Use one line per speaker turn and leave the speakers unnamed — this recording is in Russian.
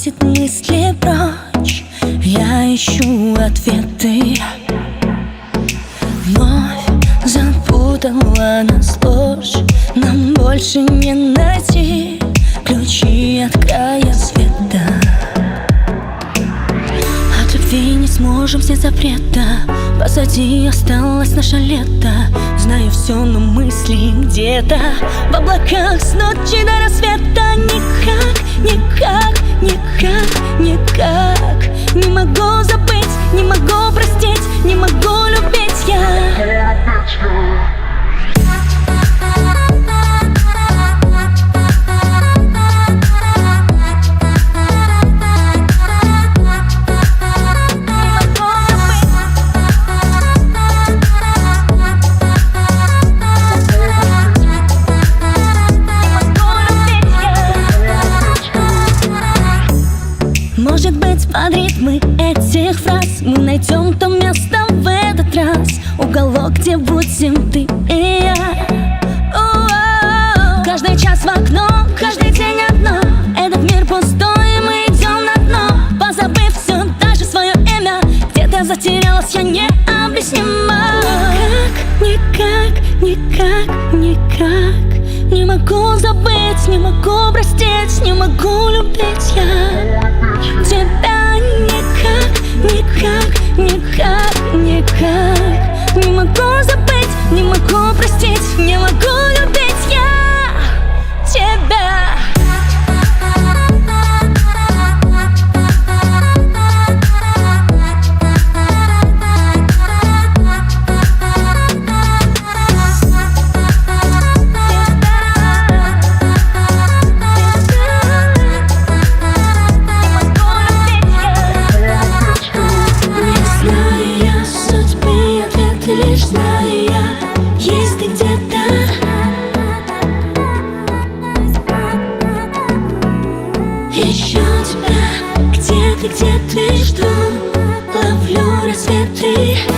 уносит мысли прочь. Я ищу ответы, вновь запутала нас ложь. Нам больше не найти ключи от края света. От любви не сможем снять запрета. Позади осталось наше лето. Знаю все, но мысли где-то в облаках с ночи до рассвета. Никак, никак, никак, никак не могу забыть, не могу простить, не могу любить я. Может быть, под ритмы этих фраз мы найдем то место в этот раз, уголок, где будем ты и я. Каждый час в окно, каждый день одно. Этот мир пустой, мы идем на дно, позабыв все, даже свое имя. Где-то затерялась я необъяснимо. Никак, никак, никак не могу забыть, не могу простить, не могу любить я. Тебя никак, никак, никак, никак не могу забыть, не могу простить, не могу любить я тебя. Лишь знаю я, есть ты где-то. Ищу тебя, где ты, жду, ловлю рассветы.